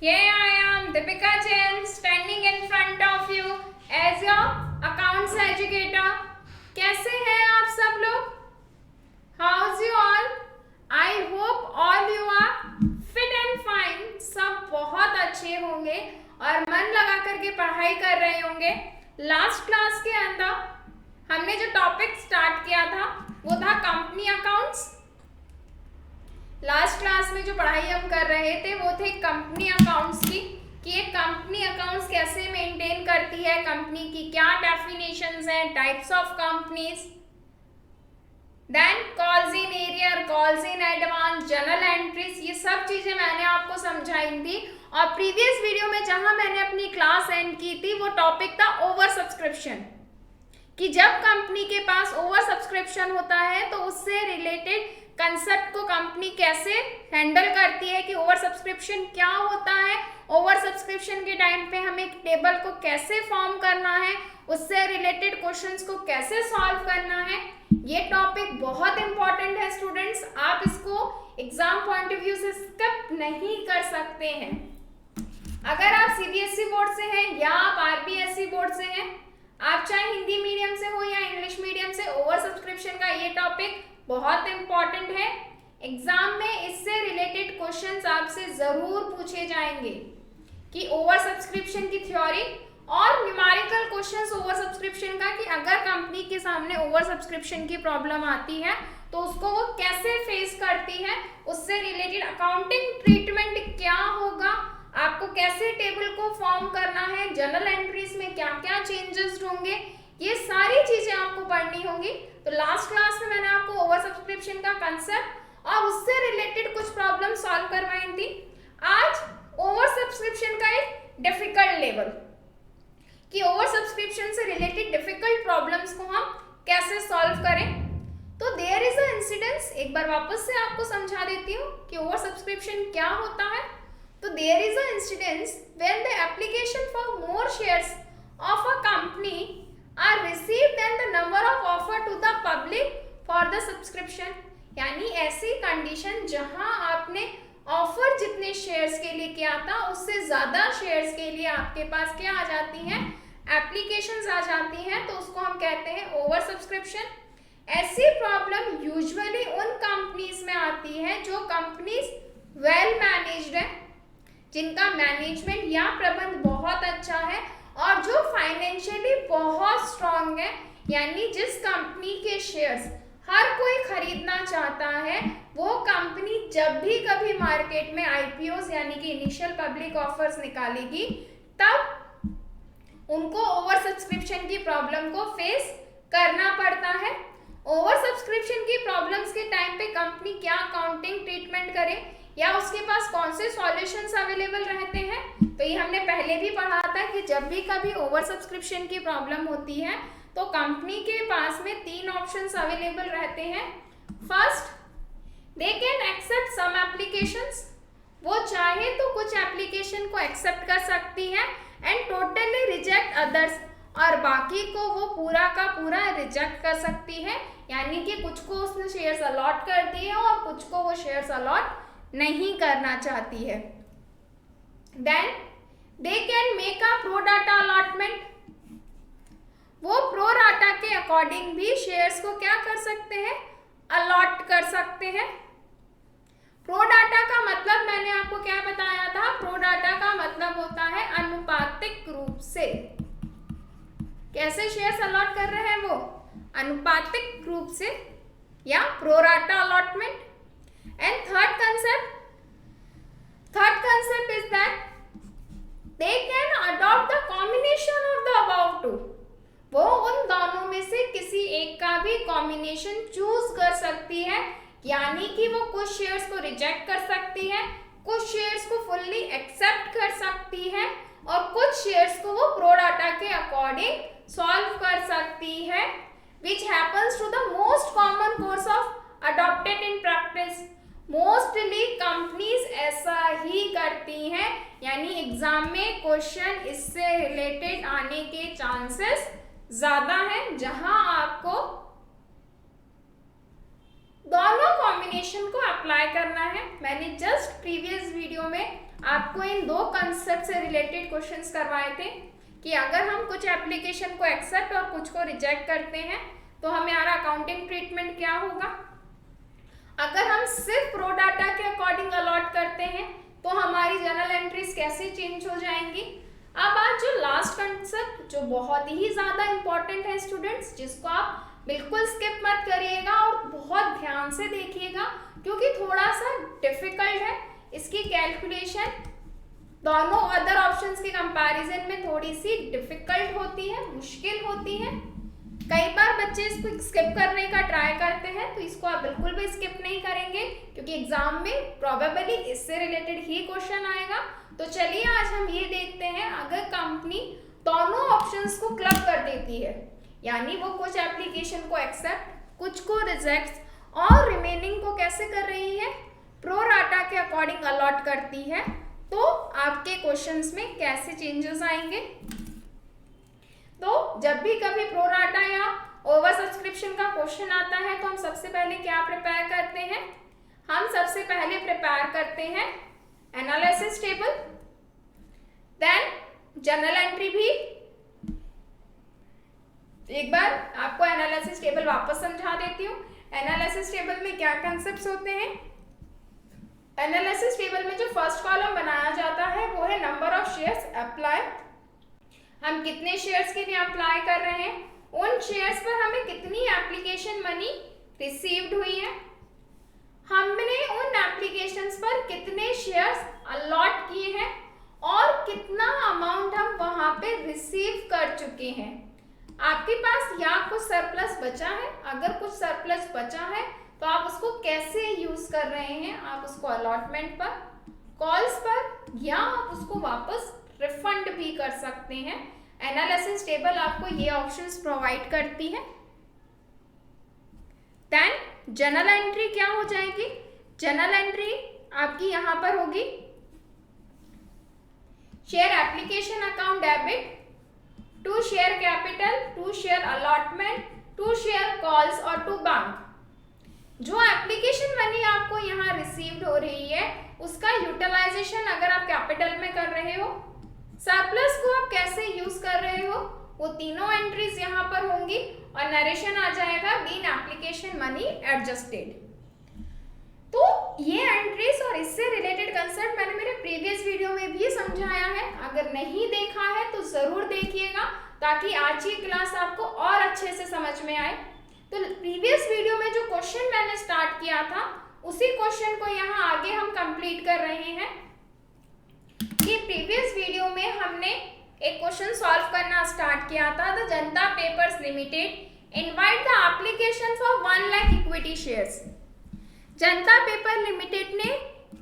Here I am, Deepika Jain, standing in front of you as your accounts educator. कैसे हैं आप सब लोग? How's you all? I hope all you are fit and fine. सब बहुत अच्छे होंगे और मन लगा करके पढ़ाई कर रहे होंगे. लास्ट क्लास के अंदर हमने जो टॉपिक स्टार्ट किया था वो था कंपनी अकाउंट्स. लास्ट क्लास में जो पढ़ाई हम कर रहे थे वो थे कंपनी अकाउंट्स की, कि एक कंपनी अकाउंट्स कैसे मेंटेन करती है, कंपनी की क्या डेफिनेशंस हैं, types of companies, then calls in arrear, calls in advance, journal entries, ये सब चीजें मैंने आपको समझाई थी. और प्रीवियस वीडियो में जहां मैंने अपनी क्लास एंड की थी वो टॉपिक था ओवर सब्सक्रिप्शन, कि जब कंपनी के पास ओवर सब्सक्रिप्शन होता है तो उससे रिलेटेड कंसेप्ट को कंपनी कैसे हैंडल करती है, कि ओवर सब्सक्रिप्शन क्या होता है, ओवर सब्सक्रिप्शन के टाइम पे हमें एक टेबल को कैसे फॉर्म करना है, उससे रिलेटेड क्वेश्चंस को कैसे सॉल्व करना है. ये टॉपिक बहुत इंपॉर्टेंट है स्टूडेंट्स, आप इसको एग्जाम पॉइंट ऑफ व्यू से स्किप नहीं कर सकते हैं. अगर आप सीबीएसई बोर्ड से हैं या आप आरबीएसई बोर्ड से हैं, आप चाहे हिंदी मीडियम से हो या इंग्लिश मीडियम से, ओवर सब्सक्रिप्शन का ये टॉपिक बहुत इंपॉर्टेंट है. एग्जाम में इससे रिलेटेड क्वेश्चंस आपसे जरूर पूछे जाएंगे, कि ओवर सब्सक्रिप्शन की थ्योरी और न्यूमेरिकल क्वेश्चंस ओवर सब्सक्रिप्शन का, कि अगर कंपनी के सामने ओवर सब्सक्रिप्शन की प्रॉब्लम आती है तो उसको वो कैसे फेस करती है, उससे रिलेटेड अकाउंटिंग ट्रीटमेंट क्या होगा, आपको कैसे टेबल को फॉर्म करना है, जर्नल एंट्रीज में क्या क्या चेंजेस होंगे, ये सारी चीजें आपको पढ़नी होंगी. तो लास्ट क्लास में मैंने आपको ओवर सब्सक्रिप्शन का कंसेप्ट और उससे रिलेटेड कुछ प्रॉब्लम सॉल्व करवाई थी. आज ओवर सब्सक्रिप्शन का एक डिफिकल्ट लेवल, कि ओवर सब्सक्रिप्शन से रिलेटेड डिफिकल्ट प्रॉब्लम्स को हम कैसे सॉल्व करें. तो देयर इज अ इंसिडेंस, एक बार वापस से आपको समझा देती हूँ कि ओवर सब्सक्रिप्शन क्या होता है. तो there is a incidence when the application for more shares of a company are received than the number of offer to the public for the subscription. यानी ऐसी कंडीशन जहां आपने ऑफर जितने शेयर्स के लिए किया था उससे ज्यादा शेयर्स के लिए आपके पास क्या आ जाती हैं, एप्लीकेशंस आ जाती हैं, तो उसको हम कहते हैं ओवर सब्सक्रिप्शन. ऐसी प्रॉब्लम यूजुअली उन कंपनीज में आती है जो कंपनीज वेल मैनेज्ड है, जिनका मैनेजमेंट या प्रबंध बहुत अच्छा है और जो फाइनेंशियली बहुत स्ट्रांग है, यानी जिस कंपनी के शेयर्स हर कोई खरीदना चाहता है, वो कंपनी जब भी कभी मार्केट में आईपीओस यानी कि इनिशियल पब्लिक ऑफर्स निकालेगी तब उनको ओवर सब्सक्रिप्शन की प्रॉब्लम को फेस करना पड़ता है. ओवर सब्सक्रिप्शन की प्रॉब्लम्स के टाइम पे कंपनी क्या अकाउंटिंग ट्रीटमेंट करे या उसके पास कौन से सॉल्यूशंस अवेलेबल रहते हैं, तो ये हमने पहले भी पढ़ा था कि जब भी कभी ओवर सब्सक्रिप्शन की प्रॉब्लम होती है तो कंपनी के पास में 3 ऑप्शंस अवेलेबल रहते हैं. First, they can accept some applications, वो चाहे तो कुछ एप्लीकेशन को एक्सेप्ट कर सकती है एंड टोटली रिजेक्ट अदर्स, और बाकी को वो पूरा का पूरा रिजेक्ट कर सकती है, यानी कि कुछ को उसने शेयर्स अलॉट कर दिए और कुछ को वो शेयर्स अलॉट नहीं करना चाहती है. Then they can make a pro rata allotment, वो प्रो डाटा के अकॉर्डिंग भी शेयर्स को क्या कर सकते हैं, अलॉट कर सकते हैं. प्रो डाटा का मतलब मैंने आपको क्या बताया था, प्रो डाटा का मतलब होता है अनुपातिक रूप से. कैसे शेयर्स अलॉट कर रहे हैं वो, अनुपातिक रूप से या pro rata allotment. And third concept is that they can adopt the combination of the above two. वो उन दोनों में से किसी एक का भी कॉम्बिनेशन चूज कर सकती है, यानी कि वो कुछ शेयर्स को रिजेक्ट कर सकती है, कुछ शेयर्स को फुल्ली एक्सेप्ट कर सकती है और कुछ शेयर्स को वो प्रो डाटा के अकॉर्डिंग सॉल्व कर सकती है, which happens to the most common course of adopted in practice. Mostly companies ऐसा ही करती हैं, यानी एग्जाम में क्वेश्चन इससे रिलेटेड आने के चांसेस ज्यादा हैं, जहां आपको दोनों कॉम्बिनेशन को अप्लाई करना है। मैंने जस्ट प्रीवियस वीडियो में आपको इन दो कंसेप्ट से रिलेटेड क्वेश्चंस करवाए थे कि अगर हम कुछ एप्लीकेशन को एक्सेप्ट और कुछ को रिजेक्ट करते हैं तो हमारा अकाउंटिंग ट्रीटमेंट क्या होगा। अगर हम सिर्फ प्रो डाटा के अकॉर्डिंग अलॉट करते हैं तो हमारी जर्नल एंट्रीज कैसे चेंज हो जाएंगी। अब आज जो लास्ट कंसेप्ट जो बहुत ही ज़्यादा इम्पोर्टेंट है स्टूडेंट्स, जिसको आप बिल्कुल स्किप मत करिएगा और बहुत ध्यान से देखिएगा क्योंकि थोड़ा सा डिफिकल्ट है। इसकी कैलकुलेशन दोनों अदर ऑप्शंस के कंपैरिजन में थोड़ी सी डिफिकल्ट होती है, मुश्किल होती है। कई बार बच्चे इसको स्किप करने का ट्राई करते हैं, तो इसको आप बिल्कुल भी स्किप नहीं करेंगे क्योंकि एग्जाम में प्रोबेबली इससे रिलेटेड ही क्वेश्चन आएगा। तो चलिए आज हम ये देखते हैं, अगर कंपनी दोनों ऑप्शंस को क्लब कर देती है, यानी वो कुछ एप्लीकेशन को एक्सेप्ट, कुछ को रिजेक्ट और रिमेनिंग को कैसे कर रही है, प्रो डाटा के अकॉर्डिंग अलॉट करती है, तो आपके क्वेश्चंस में कैसे चेंजेस आएंगे। तो जब भी कभी प्रो डाटा या ओवर सब्सक्रिप्शन का क्वेश्चन आता है तो हम सबसे पहले क्या प्रिपेयर करते हैं, हम सबसे पहले प्रिपेयर करते हैं analysis table, then journal entry. भी एक बार आपको एनालिसिस टेबल वापस समझा देती हूँ। एनालिसिस टेबल में क्या कंसेप्ट्स होते हैं। एनालिसिस टेबल में जो फर्स्ट कॉलम बनाया जाता है वो है नंबर ऑफ शेयर्स अप्लाई, हम कितने शेयर्स के लिए अप्लाई कर रहे हैं, उन शेयर्स पर हमें कितनी एप्लीकेशन मनी रिसीव्ड हुई है, हमने उन एप्लीकेशंस पर कितने शेयर्स अलॉट किए हैं और कितना अमाउंट हम वहां पे रिसीव कर चुके हैं। आपके पास या कुछ सरप्लस बचा है, अगर कुछ सरप्लस बचा है तो आप उसको कैसे यूज कर रहे हैं, आप उसको अलॉटमेंट पर, कॉल्स पर, या आप उसको वापस रिफंड भी कर सकते हैं। एनालिसिस टेबल आपको ये ऑप्शंस प्रोवाइड करती है। देन जर्नल एंट्री क्या हो जाएगी, जर्नल एंट्री आपकी यहां पर होगी share application account debit, to share capital, to share allotment, to share calls और टू बैंक। जो एप्लीकेशन मनी आपको यहाँ रिसीव्ड हो रही है उसका यूटिलाइजेशन अगर आप कैपिटल में कर रहे हो, सरप्लस को आप कैसे यूज कर रहे हो, वो तीनों एंट्रीज यहाँ पर होंगी और नरेशन आ जाएगा बीन एप्लीकेशन मनी एडजस्टेड। तो ये एंट्रीज और इससे रिलेटेड कंसेप्ट मैंने मेरे प्रीवियस वीडियो में भी समझाया है, अगर नहीं देखा है तो जरूर देखिएगा ताकि आज की क्लास आपको और अच्छे से समझ में आए। तो प्रीवियस वीडियो में जो क्वेश्चन मैंने स्टार्ट किया था उसी क्वेश्चन को यहाँ आगे हम कंप्लीट कर रहे हैं। कि प्रीवियस वीडियो में हमने एक क्वेश्चन सॉल्व करना स्टार्ट किया था, the Janata papers limited invite the application for 1 lakh equity shares. Janata paper limited ने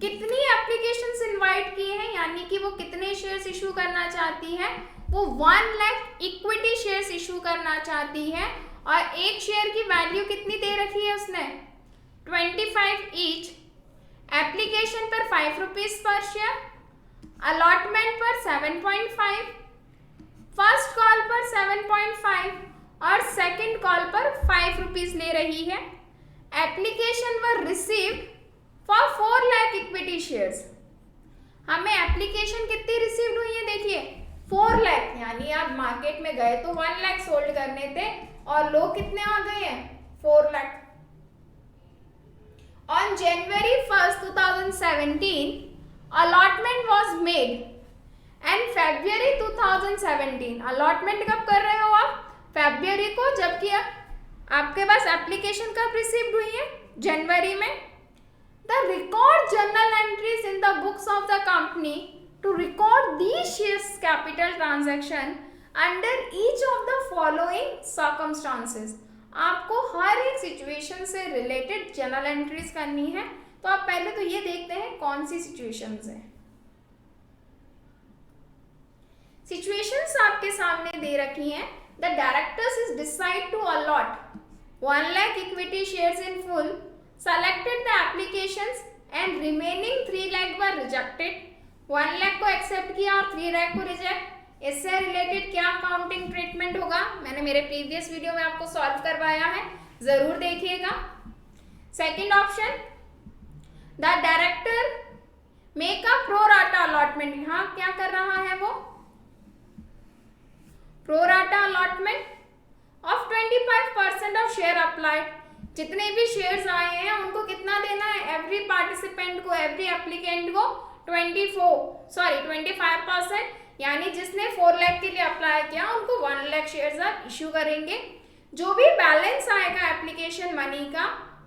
कितनी एप्लीकेशंस इनवाइट की हैं, यानी कि वो कितने शेयर्स इशू करना चाहती है, वो 1 लाख इक्विटी शेयर्स इशू करना चाहती है और एक शेयर की वैल्यू कितनी दे रखी है उसने, 25 ईच, एप्लीकेशन पर 5 रुपीज पर शेयर, अलॉटमेंट पर 7.5, फर्स्ट कॉल पर 7.5 और सेकंड कॉल पर 5 रुपीज ले रही है। Application were received for 4 lakh equity shares. हमें एप्लीकेशन कितनी रिसीव्ड हुई है, देखिए 4 लाख, यानी आप मार्केट में गए तो 1 लाख सोल्ड करने थे और लोग कितने आ गए हैं, 4 lakh. On January 1st 2017 allotment was made and February 2017 allotment कब कर रहे हो आप, February को, जबकि आपके पास एप्लीकेशन कब रिसीव्ड हुई है, जनवरी में। The record journal entries in the books of the company to record these shares capital transaction under each of the following circumstances। आपको हर एक सिचुएशन से रिलेटेड जर्नल एंट्रीज करनी है। तो आप पहले तो ये देखते हैं कौन सी सिचुएशंस है। सिचुएशंस आपके सामने दे रखी हैं। The directors is decide to allot 1 lakh equity shares in full, selected the applications and remaining 3 lakh were rejected। 1 lakh को एक्सेप्ट किया और 3 लाख को रिजेक्ट। इससे रिलेटेड क्या अकाउंटिंग ट्रीटमेंट होगा, मैंने मेरे प्रीवियस वीडियो में आपको सॉल्व करवाया है, जरूर देखिएगा। Second option, the director make a pro rata allotment, यहाँ क्या कर रहा है वो, pro rata allotment of 25% of share applied, जितने भी शेयर्स आए हैं उनको कितना देना है, एवरी पार्टिसिपेंट को, एवरी एप्लीकेंट को 25%, यानी जिसने 4 लाख के लिए अप्लाई किया उनको 1 लाख शेयर्स आप इश्यू करेंगे। जो भी बैलेंस आएगा एप्लीकेशन मनी का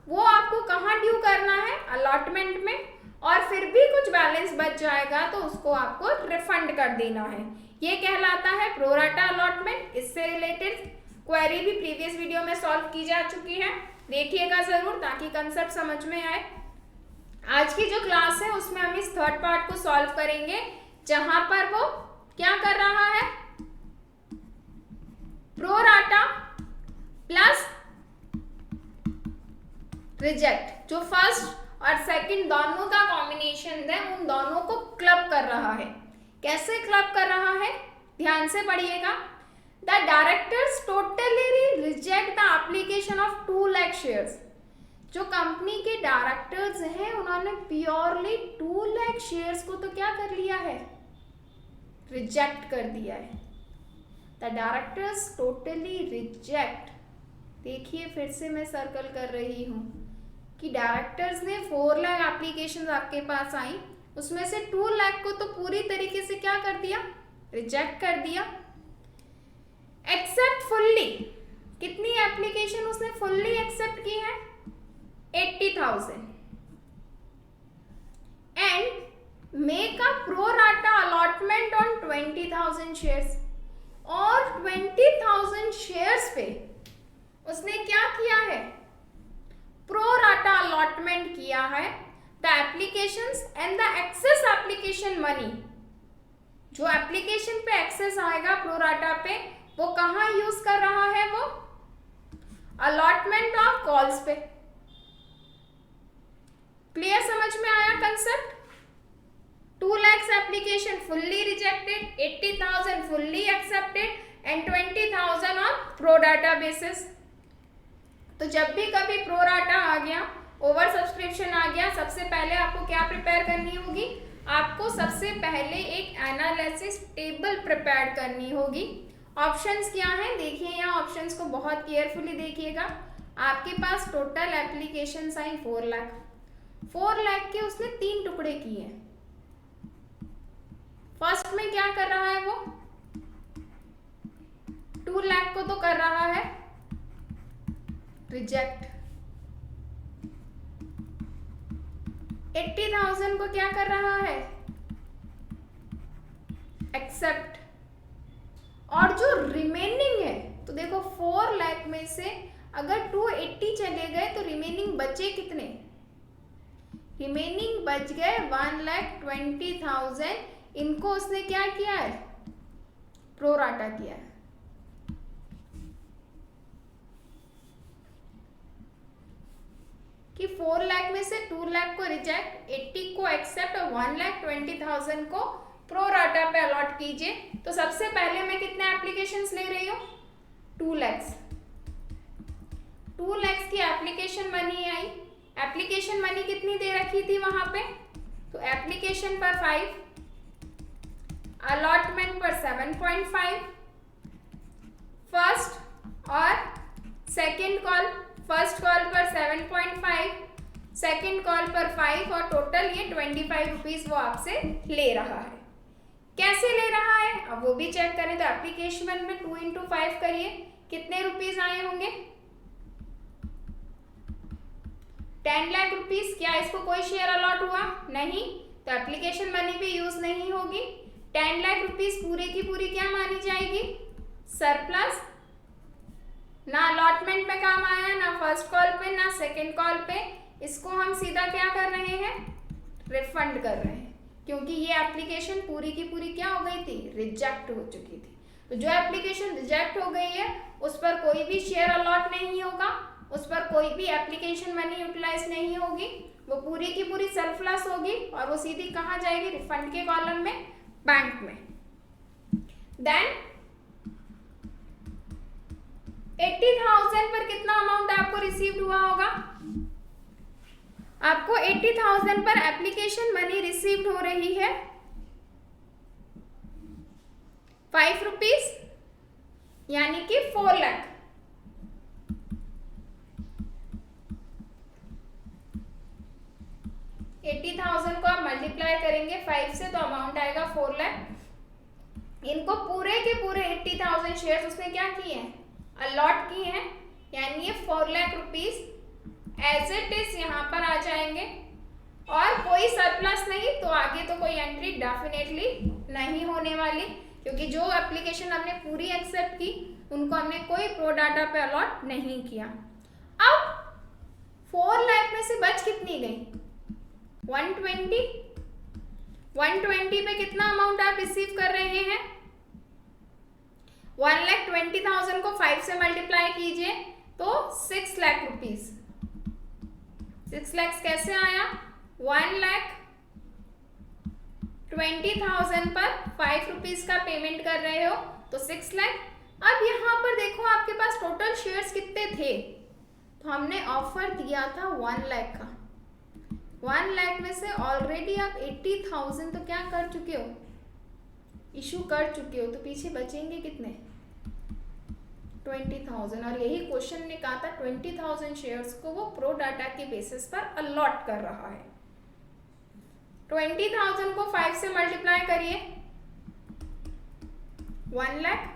वो आपको कहाँ ड्यू करना है, अलॉटमेंट में, और फिर भी कुछ बैलेंस बच जाएगा तो उसको आपको रिफंड कर देना है। ये कहलाता है प्रो राटा अलॉटमेंट। इससे रिलेटेड क्वेरी भी प्रीवियस वीडियो में सॉल्व की जा चुकी है, देखिएगा जरूर ताकि कंसेप्ट समझ में आए। आज की जो क्लास है उसमें हम इस थर्ड पार्ट को सॉल्व करेंगे, जहां पर वो क्या कर रहा है, प्रो राटा प्लस रिजेक्ट, जो फर्स्ट और सेकंड दोनों का कॉम्बिनेशन है उन दोनों को क्लब कर रहा है। कैसे क्लब कर रहा है, ध्यान से पढ़िएगा। The directors totally reject the application of 2 lakh shares, जो कंपनी के डायरेक्टर्स हैं उन्होंने प्योरली 2 लाख शेयर्स को तो क्या कर लिया है, रिजेक्ट कर दिया है। द डायरेक्टर्स टोटली रिजेक्ट, देखिए फिर से मैं सर्कल कर रही हूं कि डायरेक्टर्स ने 4 लाख एप्लीकेशंस आपके पास आई, उसमें से 2 लाख को तो पूरी तरीके से क्या कर दिया, रिजेक्ट कर दिया। एक्सेप्ट फुल्ली, कितनी एप्लीकेशन उसने फुल्ली एक्सेप्ट की है, 80,000, and make a pro rata allotment on 20,000 shares, और 20,000 शेयर्स पे उसने क्या किया है, प्रो राटा अलॉटमेंट किया है। The applications and the excess application money, जो एप्लीकेशन पे एक्सेस आएगा प्रो राटा पे वो कहाँ यूज कर रहा है, वो अलॉटमेंट ऑफ कॉल्स पे। क्लियर, समझ में आया concept. 2 lakhs application fully rejected, 80,000 fully accepted and 20,000 on pro rata basis. तो जब भी कभी प्रो राटा आ गया, ओवर सब्सक्रिप्शन आ गया, सबसे पहले आपको क्या प्रिपेयर करनी होगी, आपको सबसे पहले एक एनालिसिस टेबल प्रिपेयर करनी होगी। ऑप्शंस क्या हैं, देखिए यहाँ ऑप्शंस को बहुत केयरफुली देखिएगा। आपके पास टोटल एप्लीकेशंस आई 4 लाख, 4 लाख के उसने 3 टुकड़े किए। फर्स्ट में क्या कर रहा है वो, 2 लाख को तो कर रहा है रिजेक्ट, 80,000 को क्या कर रहा है, एक्सेप्ट, और जो रिमेनिंग है तो देखो 4 लाख में से अगर 280 चले गए तो रिमेनिंग बचे कितने, रिमेनिंग बच गए 1,20,000। इनको उसने क्या किया है, प्रो राटा किया है। कि 4 लाख में से 2 लाख को रिजेक्ट, 80 को एक्सेप्ट और 1,20,000 को प्रो राटा पे अलॉट कीजिए। तो सबसे पहले मैं कितने एप्लीकेशंस ले रही हूँ, 2 lakhs, 2 lakhs की application money I. Application money कितनी दे रखी थी वहां पे, तो एप्लीकेशन पर 5, अलॉटमेंट पर 7.5, फर्स्ट और सेकंड कॉल, फर्स्ट कॉल पर 7.5, सेकंड कॉल पर 5, और टोटल ये 25 रुपीज वो आपसे ले रहा है। कैसे ले रहा है अब वो भी चेक करें। तो एप्लीकेशन में 2 into 5 करिए, कितने रुपीज आए होंगे, 10 लाख रुपीज। क्या इसको कोई शेयर अलॉट हुआ, नहीं, तो एप्लीकेशन मनी भी यूज नहीं होगी। 10 लाख रुपीज पूरी की पूरी क्या मानी जाएगी, सरप्लस, ना अलॉटमेंट में काम आया, ना फर्स्ट कॉल पे, ना सेकंड कॉल पे। इसको हम सीधा क्या कर रहे हैं, रिफंड कर रहे हैं, क्योंकि ये एप्लीकेशन पूरी की पूरी क्या हो गई थी, रिजेक्ट हो चुकी थी। तो जो एप्लीकेशन रिजेक्ट हो गई है उस पर कोई भी शेयर अलॉट नहीं होगा, उस पर कोई भी एप्लीकेशन मनी यूटिलाइज नहीं होगी, वो पूरी की पूरी सरप्लस होगी और वो सीधी कहाँ जाएगी, रिफंड के कॉलम में, बैंक में। देन 80,000 पर कितना अमाउंट आपको रिसीव्ड हुआ होगा, आपको 80,000 पर एप्लीकेशन मनी रिसीव्ड हो रही है 5 रुपीज, यानी कि 4 लाख। $80,000 को आप मल्टीप्लाई करेंगे 5 से तो अमाउंट आएगा 4 लाख। इनको पूरे के पूरे 80,000 शेयर्स उसने क्या किए हैं, अलॉट किए हैं, यानी ये 4 lakh rupees as it is यहाँ पर आ जाएंगे और कोई सरप्लस नहीं, तो आगे तो कोई एंट्री डेफिनेटली नहीं होने वाली, क्योंकि जो एप्लीकेशन हमने पूरी एक्सेप्ट की उनको हमने कोई प्रो डाटा पे अलॉट नहीं किया। अब 4 लाख में से बच कितनी गई, 120 पे कितना अमाउंट आप रिसीव कर रहे हैं, 1,20,000 को 5 से मल्टीप्लाई कीजिए तो 6 लाख रुपीज। 6 लाख कैसे आया, 1,20,000 पर 5 रुपीज का पेमेंट कर रहे हो तो 6 लाख। अब यहाँ पर देखो आपके पास टोटल शेयर्स कितने थे, तो हमने ऑफर दिया था 1 लाख का। 1 लाख में से ऑलरेडी आप 80,000 तो क्या कर चुके हो, इशू कर चुके हो, तो पीछे बचेंगे कितने, 20,000। और यही क्वेश्चन ने कहा था 20,000 शेयर्स को वो प्रो डाटा के बेसिस पर अलॉट कर रहा है। 20,000 को 5 से मल्टीप्लाई करिए, 1 लाख।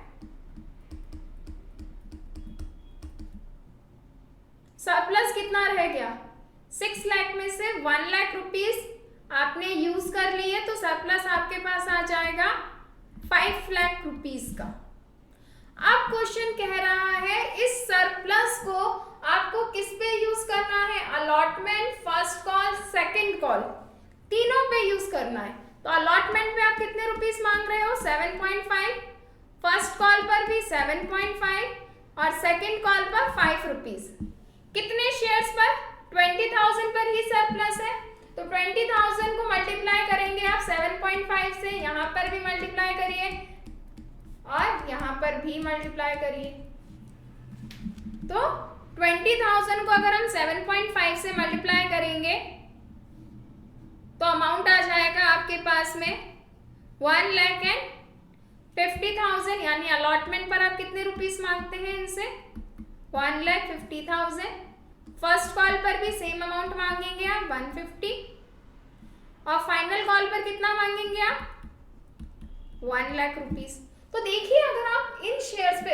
सरप्लस कितना रह गया, 6 लाख में से 1 लाख रुपीज आपने यूज कर लिए, तो सरप्लस आपके पास आ जाएगा 5 लाख रुपीज का। अब क्वेश्चन कह रहा है इस सरप्लस को आपको किस पे यूज करना है, allotment, first call, second call, तीनों पे यूज करना है। तो अलॉटमेंट पे आप कितने रुपीस मांग रहे हो, 7.5, फर्स्ट कॉल पर भी 7.5 और सेकंड कॉल पर 5 रुपीज। कितने शेयर्स पर, 20,000 पर ही सरप्लस है, तो 20,000 को मल्टीप्लाई करेंगे आप 7.5 से, यहाँ पर भी मल्टीप्लाई करिए और यहाँ पर भी मल्टीप्लाई करिए। तो 20,000 को अगर हम 7.5 से मल्टीप्लाई करेंगे तो अमाउंट आ जाएगा आपके पास में 1,50,000, यानी अलॉटमेंट पर आप कितने रुपीस मांगते हैं इनसे, 1,50,000। फर्स्ट कॉल पर भी सेम अमाउंट मांगेंगे आप 150 और फाइनल कॉल पर कितना मांगेंगे आप, 1 लाख रुपीस। तो देखिए अगर आप इन शेयर्स पे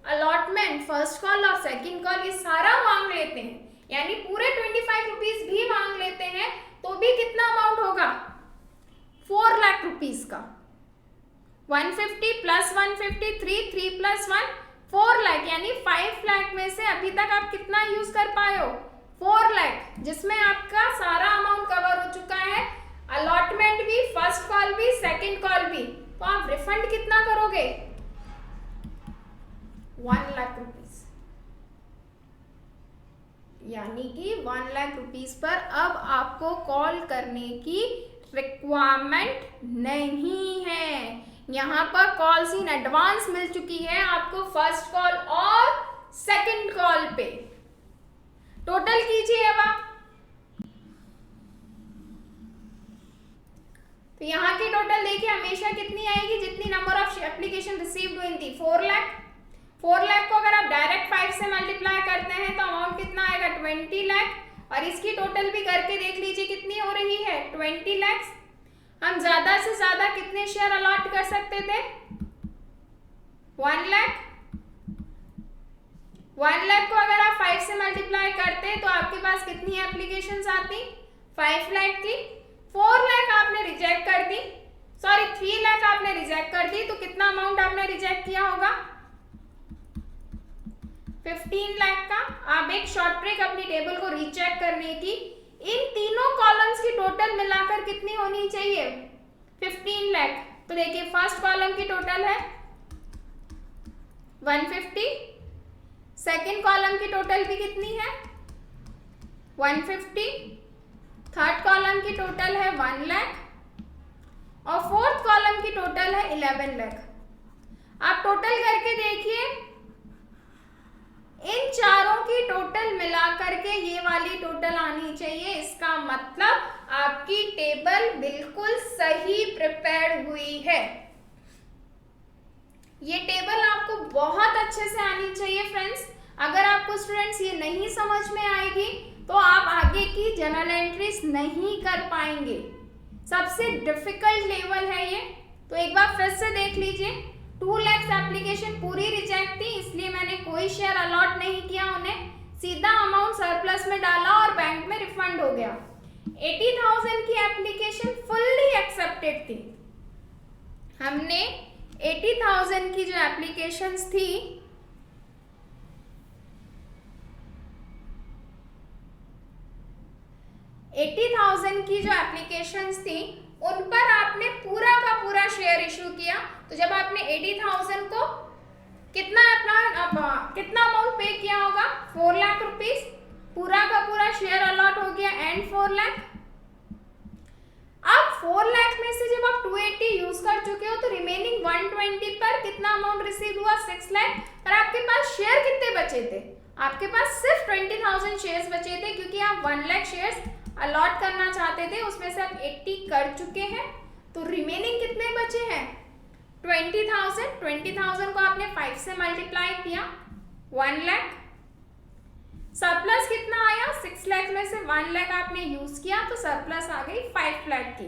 अलॉटमेंट, फर्स्ट कॉल और सेकंड कॉल ये सारा मांग लेते हैं, यानी पूरे 25 रुपीस भी मांग लेते हैं, तो भी कितना अमाउंट होगा, 4 लाख रुपीस का। 150 प्लस 150 3 प्लस 1 4 लाख, यानी 5 लाख में से अभी तक आप कितना यूज कर पाए हो, 4 लाख, जिसमें आपका सारा अमाउंट कवर हो चुका है, अलॉटमेंट भी, फर्स्ट कॉल भी, सेकंड कॉल भी। तो आप रिफंड कितना करोगे, 1 लाख रुपीस, यानी कि 1 लाख रुपीस पर अब आपको कॉल करने की रिक्वायरमेंट नहीं है। यहाँ पर कॉल्स इन एडवांस मिल चुकी है आपको फर्स्ट कॉल और सेकंड कॉल पे। टोटल कीजिए अब आप, तो यहाँ की टोटल देखिए हमेशा कितनी आएगी, जितनी नंबर ऑफ एप्लीकेशन रिसीव्ड हुई थी, 4 लाख। 4 लाख को अगर आप डायरेक्ट 5 से मल्टीप्लाई करते हैं तो अमाउंट कितना आएगा, 20 लाख। और इसकी टोटल भी करके देख लीजिए कितनी हो रही है, 20 लाख। हम ज्यादा से ज्यादा कितने शेयर अलॉट कर सकते थे, 1 लाख। 1 लाख को अगर आप 5 से मल्टीप्लाई करते तो आपके पास कितनी एप्लीकेशंस आती, 5 लाख की। 4 लाख आपने रिजेक्ट कर दी, सॉरी 3 लाख आपने रिजेक्ट कर दी, तो कितना अमाउंट आपने रिजेक्ट किया होगा, 15 लाख का। आप एक शॉर्ट ट्रिक अपनी टेबल को रीचेक करने की, इन तीनों कॉलम्स की टोटल मिलाकर कितनी होनी चाहिए, 15 लाख। तो देखिए फर्स्ट कॉलम की टोटल है 150, सेकंड कॉलम की टोटल भी कितनी है 150, थर्ड कॉलम की टोटल है 1 लाख और फोर्थ कॉलम की टोटल है 11 लाख। आप टोटल करके देखिए इन चारों की टोटल मिला करके ये वाली टोटल आनी चाहिए। इसका मतलब आपकी टेबल बिल्कुल सही प्रिपेयर्ड हुई है। ये टेबल आपको बहुत अच्छे से आनी चाहिए फ्रेंड्स। अगर आपको स्टूडेंट्स ये नहीं समझ में आएगी तो आप आगे की जनरल एंट्रीज नहीं कर पाएंगे। सबसे डिफिकल्ट लेवल है ये। तो एक बार फिर से देख लीजिए। 2 लाख एप्लीकेशन पूरी रिजेक्ट थी, इसलिए मैंने कोई शेयर अलॉट नहीं किया उन्हें, सीधा अमाउंट सरप्लस में डाला और बैंक में रिफंड हो गया। 80,000 की एप्लीकेशन फुल्ली एक्सेप्टेड थी। हमने 80,000 की जो एप्लीकेशंस थी उन पर आपने पूरा का पूरा शेयर इशू किया। तो जब आपने 80,000 को कितना अमाउंट पे किया होगा, 4 लाख रुपीस, पूरा का पूरा शेयर अलॉट हो गया एंड 4 लाख। अब 4 लाख में से जब आप 280 यूज कर चुके हो तो रिमेनिंग 120 पर कितना अमाउंट रिसीव हुआ, 6 लाख। पर आपके पास शेयर कितने बचे थे? आपके पास सिर्फ 20,000 शेयर्स बचे थे, क्योंकि आप 1 लाख शेयर्स अलॉट करना चाहते थे, उसमें से आप 80 कर चुके हैं। तो रिमेनिंग कितने बचे हैं? 20,000। 20,000 को आपने 5 से मल्टीप्लाई किया, 1 लाख। सरप्लस कितना आया? 6 लाख में से 1 लाख आपने यूज किया, तो सरप्लस आ गई 5 लाख की।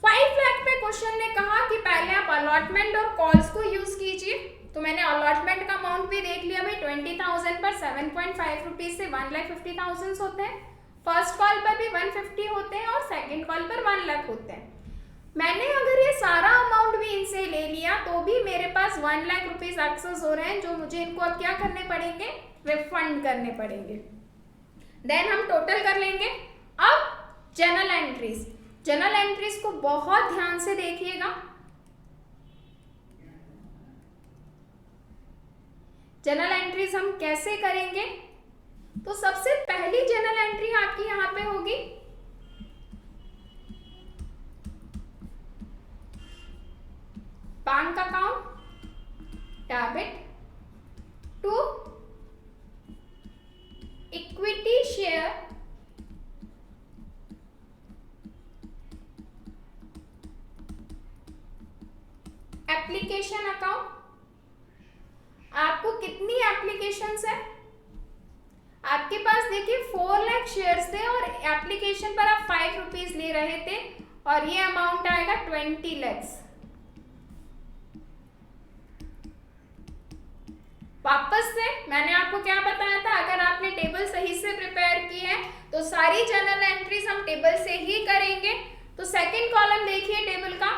5 लाख पे क्वेश्चन ने कहा कि पहले आप अलॉटमेंट और कॉल्स को यूज कीजिए। तो मैंने अलॉटमेंट का अमाउंट भी देख लिया भाई। 20,000 पर 7.5 रुपीज से 1,50,000 होते हैं। फर्स्ट कॉल पर भी 150 होते हैं और सेकंड कॉल पर 1 लाख होते हैं। मैंने अगर ये सारा अमाउंट भी इनसे ले लिया तो भी मेरे पास 1 लाख रुपीज एक्सेस हो रहे हैं, जो मुझे इनको अब क्या करने पड़ेंगे? रिफंड करने पड़ेंगे। देन हम टोटल कर लेंगे। अब जनरल एंट्रीज, जनरल एंट्रीज को बहुत ध्यान से देखिएगा। जनरल एंट्रीज हम कैसे करेंगे? तो सबसे पहली जनरल एंट्री आपकी यहां पे होगी bank account debit to equity share application account. आपको कितनी एप्लीकेशंस है? आपके पास देखिए 4 लाख शेयर्स थे और एप्लीकेशन पर आप 5 रुपीज ले रहे थे, और ये अमाउंट आएगा 20 लैक्स। वापस से मैंने आपको क्या बताया था, अगर आपने टेबल सही से प्रिपेयर की है तो सारी जनरल एंट्रीज हम टेबल से ही करेंगे। तो सेकंड कॉलम देखिए टेबल का,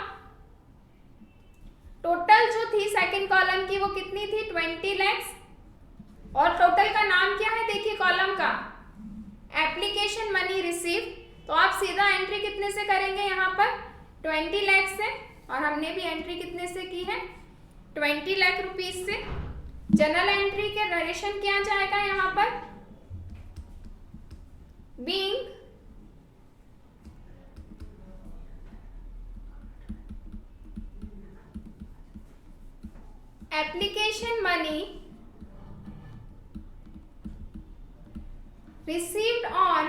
टोटल जो थी सेकंड कॉलम की वो कितनी थी? 20 लैक्स। और टोटल का नाम क्या है? देखिए कॉलम का एप्लीकेशन मनी रिसीव। तो आप सीधा एंट्री कितने से करेंगे यहाँ पर? 20 लाख से। और हमने भी एंट्री कितने से की है? 20 लाख रुपीज से। जनरल एंट्री के नरेशन क्या जाएगा यहाँ पर? Being application money received on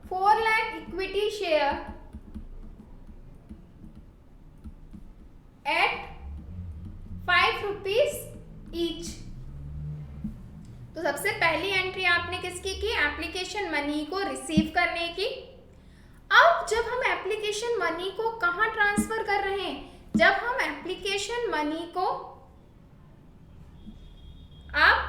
$4 lakh equity share at 5 rupees each। तो सबसे पहली एंट्री आपने किसकी की? एप्लीकेशन मनी को रिसीव करने की। अब जब हम एप्लीकेशन मनी को कहाँ ट्रांसफर कर रहे हैं? जब हम एप्लीकेशन मनी को आप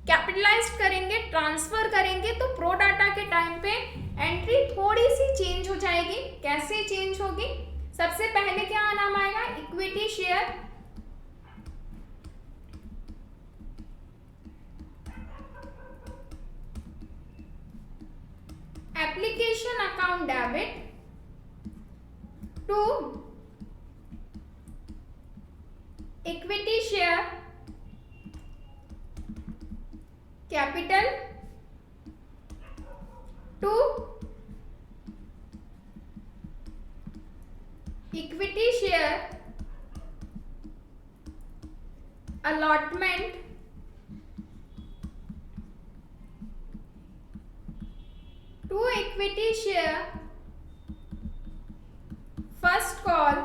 कैपिटलाइज करेंगे, ट्रांसफर करेंगे, तो प्रो डाटा के टाइम पे एंट्री थोड़ी सी चेंज हो जाएगी। कैसे चेंज होगी? सबसे पहले क्या नाम आएगा? Equity share application account debit to equity share capital to equity share allotment to equity share first call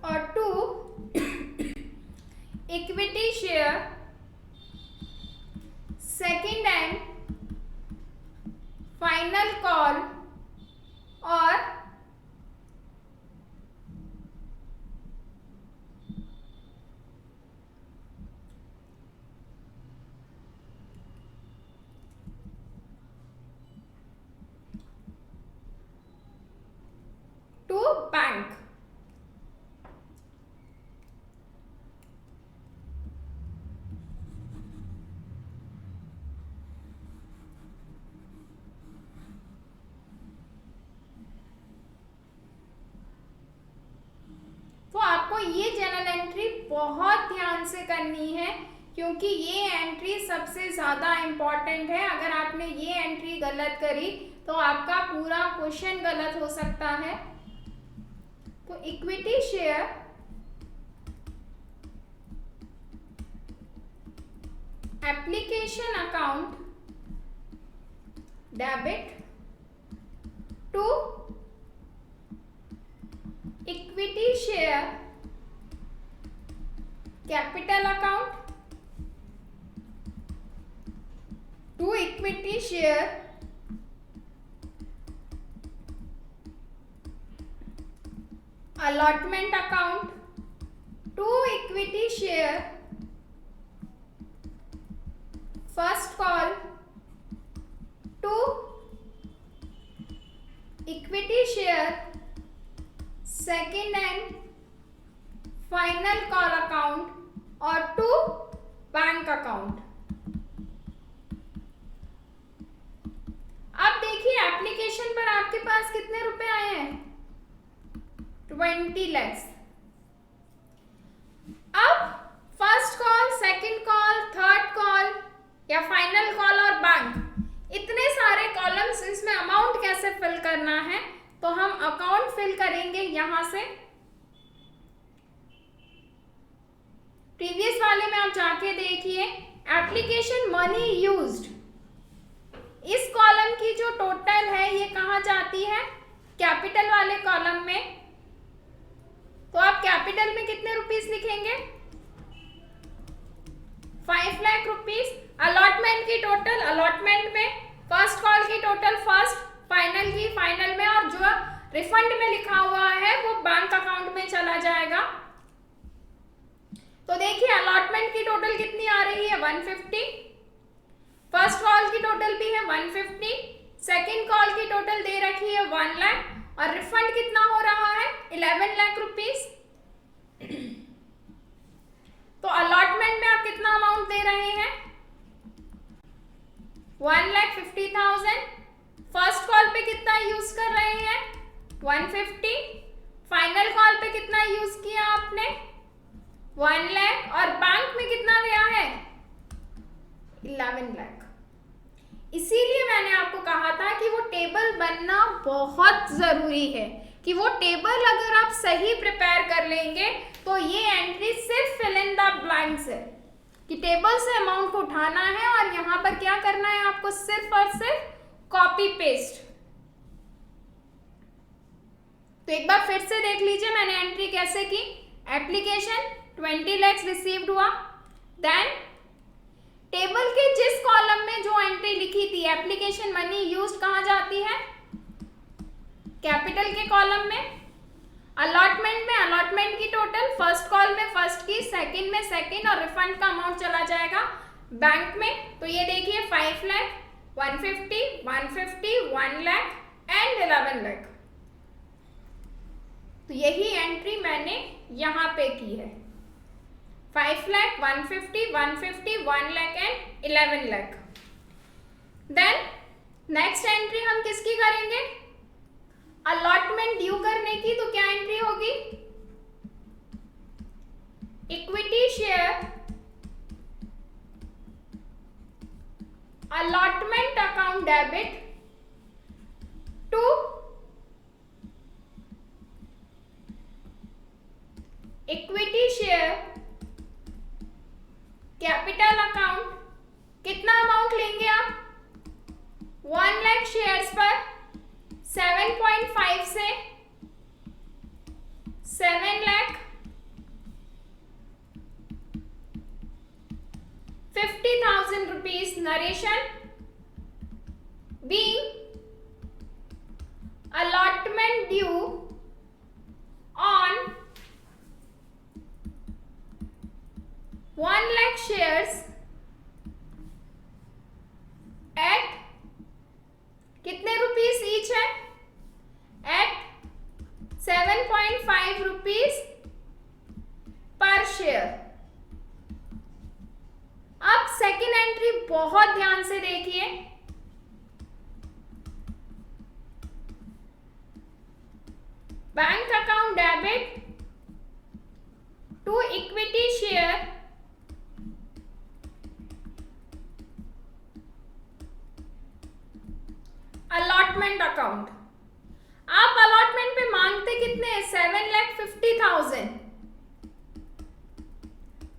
or to equity share second and final call or to bank. तो आपको ये जर्नल एंट्री बहुत ध्यान से करनी है, क्योंकि ये एंट्री सबसे ज़्यादा इम्पॉर्टेंट है। अगर आपने ये एंट्री गलत करी तो आपका पूरा क्वेश्चन गलत हो सकता है। तो equity share application account debit to equity share capital account to equity share allotment account to equity share first call to equity share second and final call account और to bank account। अब देखिए application पर आपके पास कितने रुपए आए हैं, 20 lakhs। अब first call, second call, third call या फाइनल कॉल और बैंक, इतने सारे कॉलम्स, इसमें अमाउंट कैसे फिल करना है, तो हम अकाउंट फिल करेंगे यहां से। प्रीवियस वाले में आप जाके देखिए, एप्लीकेशन मनी यूज्ड, इस कॉलम की जो टोटल है ये कहां जाती है, कैपिटल वाले कॉलम में। तो आप कैपिटल में कितने रुपीस लिखेंगे, 5 लाख रुपीस। अलॉटमेंट की टोटल अलॉटमेंट में, फर्स्ट कॉल की टोटल फर्स्ट, फाइनल की फाइनल में, और जो रिफंड में लिखा हुआ है वो बैंक अकाउंट में चला जाएगा। तो देखिए अलॉटमेंट की टोटल कितनी आ रही है, 150। फर्स्ट कॉल की टोटल भी है 150, सेकेंड कॉल की टोटल दे रखी है 1 लाख, और रिफंड कितना हो रहा है, 11 लाख रुपीस। तो अलॉटमेंट में आप कितना अमाउंट दे रहे हैं, 1,50,000। फर्स्ट कॉल पे कितना यूज कर रहे हैं, 150। फाइनल कॉल पे कितना यूज किया आपने, 1 लाख, और बैंक में कितना गया है, 11 लाख। इसीलिए मैंने आपको कहा था कि वो टेबल बनना बहुत जरूरी है, कि वो टेबल अगर आप सही प्रिपेयर कर लेंगे तो ये एंट्री सिर्फ फिल इन द ब्लैंक्स है, कि टेबल से अमाउंट को उठाना है और यहाँ पर क्या करना है आपको, सिर्फ और सिर्फ कॉपी पेस्ट। तो एक बार फिर से देख लीजिए मैंने एंट्री कैसे की। एप्लीकेशन 20 lakhs रिसीव्ड हुआ, देन टेबल के जिस कॉलम में जो एंट्री लिखी थी एप्लीकेशन मनी यूज्ड कहां जाती है, कैपिटल के कॉलम में। अलॉटमेंट में अलॉटमेंट की टोटल, फर्स्ट कॉल में फर्स्ट की, सेकंड में सेकंड, और रिफंड का अमाउंट चला जाएगा बैंक में। तो ये देखिए 5 लाख, 150, 150, 1 लाख एंड 11 लाख। तो यही एंट्री मैंने यहाँ पे की है, 5 lakh, 150, 150, 1 lakh and 11 lakh. Then next entry हम किसकी करेंगे, अलॉटमेंट ड्यू करने की। तो क्या एंट्री होगी, equity share allotment account debit to equity share capital account कितना अमाउंट लेंगे आप? 1 लाख शेयर्स पर 7.5 से 7 lakh 50,000 rupees. Narration being allotment due on 1 lakh shares at कितने रुपीस ईच है? At 7.5 rupees पर शेयर. अब सेकेंड एंट्री बहुत ध्यान से देखिए. Bank account debit to equity share allotment account. आप अलॉटमेंट पे मांगते कितने? 7,50,000.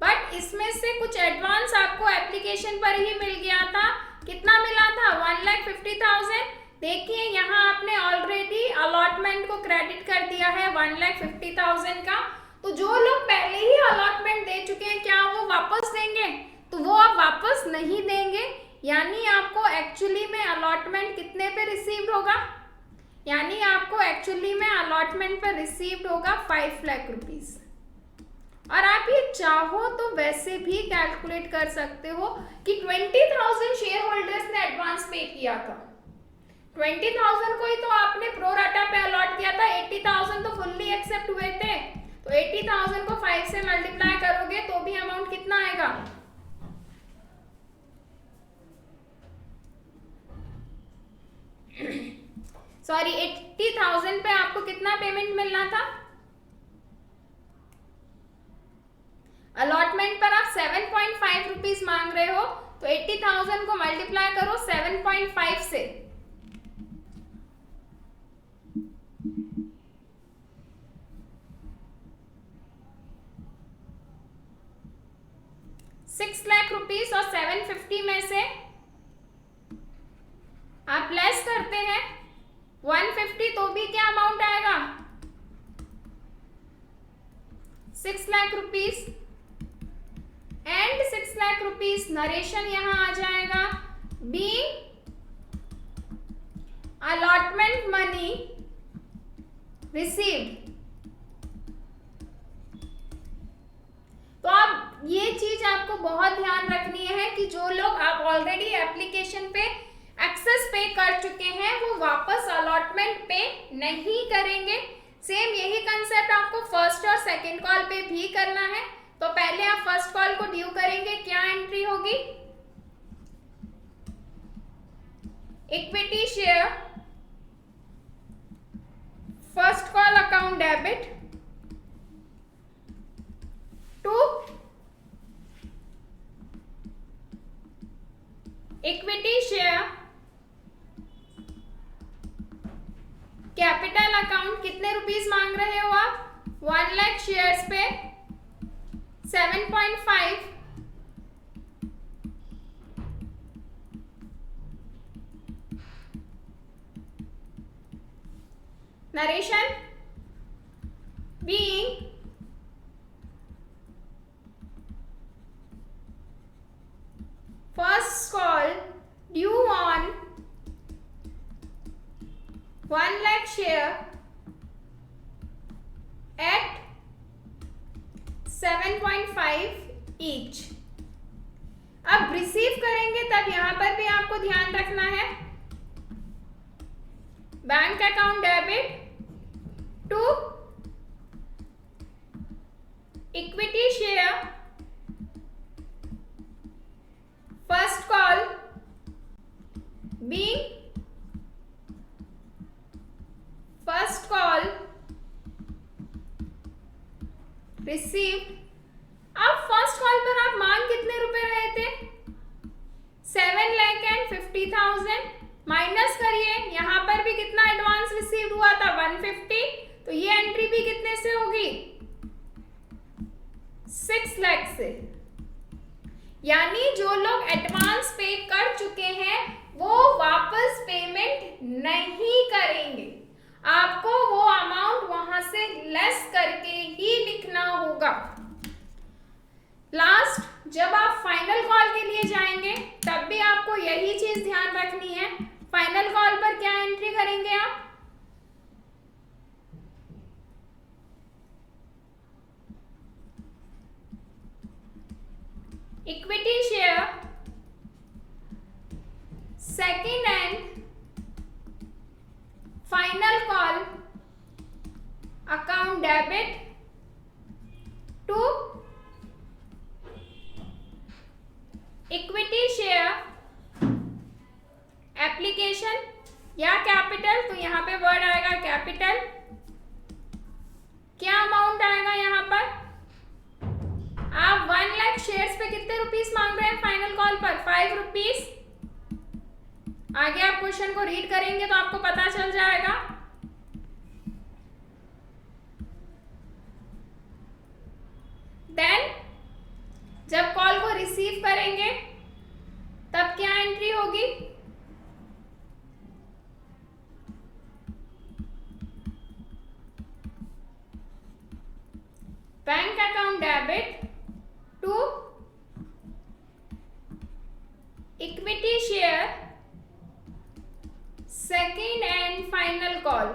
बट इसमें से कुछ एडवांस आपको एप्लीकेशन पर ही मिल गया था. कितना मिला था? 1,50,000. देखिए यहाँ आपने ऑलरेडी अलॉटमेंट को क्रेडिट कर दिया है 1,50,000 का. तो जो लोग पहले ही अलॉटमेंट दे चुके हैं क्या वो वापस देंगे? तो वो आप वापस नहीं देंगे. यानी आपको एक्चुअली में अलॉटमेंट कितने पे रिसीव्ड होगा? यानी आपको एक्चुअली में अलॉटमेंट पर रिसीव्ड होगा 5 लाख रुपीस. और आप ये चाहो तो वैसे भी कैलकुलेट कर सकते हो कि 20,000 शेयर होल्डर्स ने एडवांस पे किया था. 20,000 को ही तो आपने प्रो राटा पे अलॉट किया था. 80,000 तो फुल्ली एक्सेप्ट हुए थे. तो 80,000 को 5 से मल्टीप्लाई करोगे तो भी अमाउंट कितना आएगा? सॉरी 80,000 पे आपको कितना पेमेंट मिलना था? अलॉटमेंट पर आप 7.5 रुपीज मांग रहे हो तो 80,000 को मल्टीप्लाई करो 7.5 से. ₹6 लाख और 750 में से आप लेस करते हैं 150 तो भी क्या अमाउंट आएगा? 6 lakh rupees and 6 lakh rupees. Narration यहां आ जाएगा बीइंग अलॉटमेंट मनी रिसीव्ड. तो आप ये चीज आपको बहुत ध्यान रखनी है कि जो लोग आप ऑलरेडी एप्लीकेशन पे एक्सेस पे कर चुके हैं वो वापस अलॉटमेंट पे नहीं करेंगे. सेम यही कंसेप्ट आपको फर्स्ट और सेकंड कॉल पे भी करना है. तो पहले आप फर्स्ट कॉल को ड्यू करेंगे. क्या एंट्री होगी? Equity share first call account debit to equity share capital account. कितने रुपीस मांग रहे हो आप? 1 लाख शेयर्स पे 7.5. Narration being first call due on 1 lakh share at 7.5 each. अब रिसीव करेंगे तब यहां पर भी आपको ध्यान रखना है. Bank account debit to equity share first call being first call received. अब फर्स्ट कॉल पर आप मांग कितने रुपए रहे थे? 7,50,000 माइनस करिए. यहां पर भी कितना एडवांस रिसीव्ड हुआ था? 150. तो ये एंट्री भी कितने से होगी? 6 लाख से। यानी जो लोग एडवांस पे कर चुके हैं वो वापस पेमेंट नहीं करेंगे, आपको वो अमाउंट वहां से लेस करके ही लिखना होगा। लास्ट जब आप फाइनल कॉल के लिए जाएंगे तब भी आपको यही चीज ध्यान रखनी है। फाइनल कॉल पर क्या एंट्री करेंगे आप? Equity share, second and final call account debit to equity share application या कैपिटल, तो यहाँ पे वर्ड आएगा कैपिटल। क्या अमाउंट आएगा यहाँ पर? आप 1 लाख शेयर्स पे कितने रुपीस मांग रहे हैं फाइनल कॉल पर? 5 रुपीस। आगे आप क्वेश्चन को रीड करेंगे तो आपको पता चल जाएगा। देन जब कॉल को रिसीव करेंगे तब क्या एंट्री होगी? Bank account debit to equity share second and final call.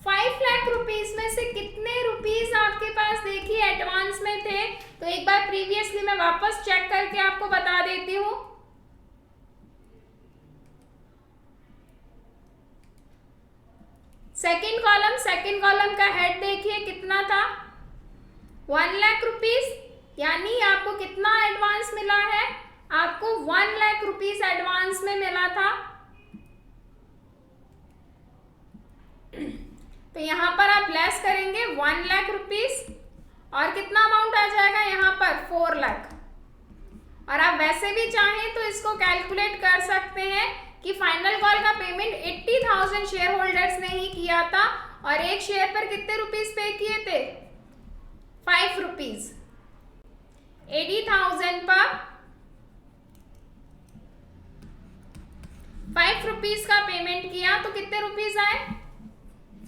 5 lakh rupees में से कितने रुपीस आपके पास देखिए एडवांस में थे? तो एक बार प्रीवियसली मैं वापस चेक करके आपको बता देती हूं। सेकेंड कॉलम का हेड देखिए कितना था? 1 लाख रुपीस। यानी आपको कितना एडवांस मिला है? आपको 1 लाख रुपीस एडवांस में मिला था। तो यहां पर आप लेस करेंगे 1 लाख रुपीस और कितना अमाउंट आ जाएगा यहाँ पर? 4 लाख। और आप वैसे भी चाहें तो इसको कैलकुलेट कर सकते हैं कि फाइनल कॉल का पेमेंट 80,000 शेयर होल्डर्स ने ही किया था और एक शेयर पर कितने रुपीस पे किए थे? 5 रुपीस। 80,000 पर 5 रुपीस का पेमेंट किया तो कितने रुपीस आए?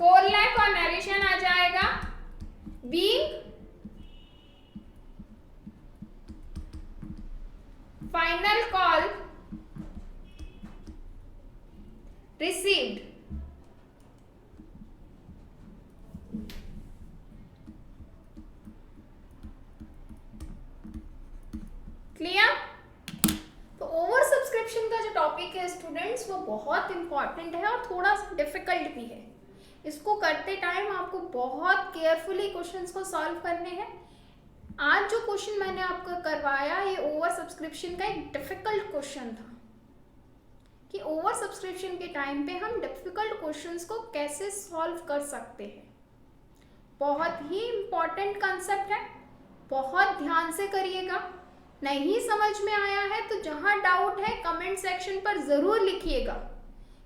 4 लाख। और नरेशन आ जाएगा being final call received. Clear? तो ओवर सब्सक्रिप्शन का जो टॉपिक है स्टूडेंट्स वो बहुत इंपॉर्टेंट है और थोड़ा सा डिफिकल्ट भी है। इसको करते टाइम आपको बहुत केयरफुली क्वेश्चंस को सॉल्व करने हैं। आज जो क्वेश्चन मैंने आपको करवाया ये ओवर सब्सक्रिप्शन का एक डिफिकल्ट क्वेश्चन था कि ओवर सब्सक्रिप्शन के टाइम पे हम डिफिकल्ट क्वेश्चंस को कैसे सॉल्व कर सकते हैं। बहुत ही इंपॉर्टेंट कंसेप्ट है, बहुत ध्यान से करिएगा। नहीं समझ में आया है तो जहां डाउट है कमेंट सेक्शन पर जरूर लिखिएगा,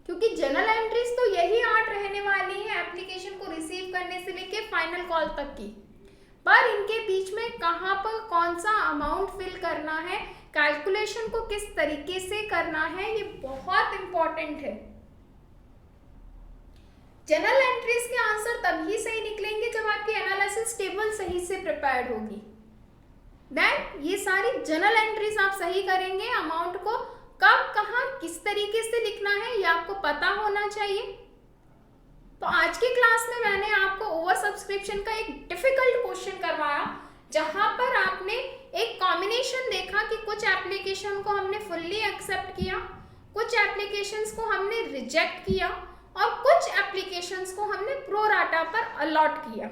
क्योंकि जनरल एंट्रीज तो यही 8 रहने वाली है एप्लीकेशन को रिसीव करने से लेके फाइनल कॉल तक की। पर इनके बीच में कहाँ पर कौन सा अमाउंट फिल करना है, कैलकुलेशन को किस तरीके से करना है, ये बहुत इंपॉर्टेंट है। जनरल एंट्रीज के आंसर तभी सही निकलेंगे जब आपकी एनालिसिस टेबल सही से प्रिपेयर्ड होगी। देन ये सारी जनरल एंट्रीज आप सही करेंगे। अमाउंट को कब कहाँ किस तरीके से लिखना है ये आपको पता होना चाहिए। तो आज की क्लास में मैंने आपको ओवर सब्सक्रिप्शन का एक डिफिकल्ट क्वेश्चन करवाया, जहां पर आपने एक कॉम्बिनेशन देखा कि कुछ एप्लीकेशन को हमने फुल्ली एक्सेप्ट किया, कुछ एप्लीकेशंस को हमने रिजेक्ट किया और कुछ एप्लीकेशंस को हमने प्रो राटा पर अलॉट किया।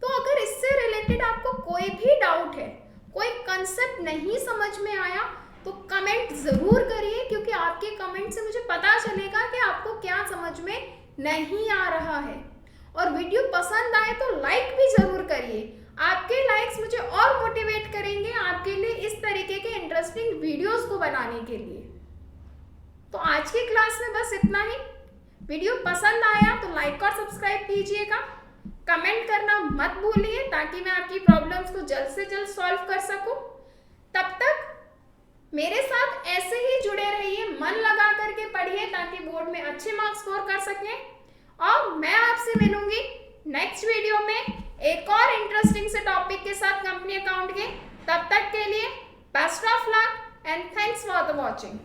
तो अगर इससे रिलेटेड आपको कोई भी डाउट है, कोई कंसेप्ट नहीं समझ में आया तो कमेंट जरूर करिए, क्योंकि आपके कमेंट से मुझे पता चलेगा कि आपको क्या समझ में नहीं आ रहा है। और वीडियो पसंद आए तो लाइक भी जरूर करिए। आपके लाइक्स मुझे और मोटिवेट करेंगे आपके लिए इस तरीके के इंटरेस्टिंग वीडियोस को बनाने के लिए। तो आज की क्लास में बस इतना ही। वीडियो पसंद आया तो लाइक और सब्सक्राइब कीजिएगा। कमेंट करना मत भूलिए ताकि मैं आपकी प्रॉब्लम्स को जल्द से जल्द सॉल्व कर सकूं। तब तक मेरे साथ ऐसे ही जुड़े रहिए, मन लगा करके पढ़िए ताकि बोर्ड में अच्छे मार्क्स स्कोर कर सकें। और मैं आपसे मिलूंगी नेक्स्ट वीडियो में एक और इंटरेस्टिंग से टॉपिक के साथ कंपनी अकाउंट के। तब तक के लिए best of luck and thanks for the watching.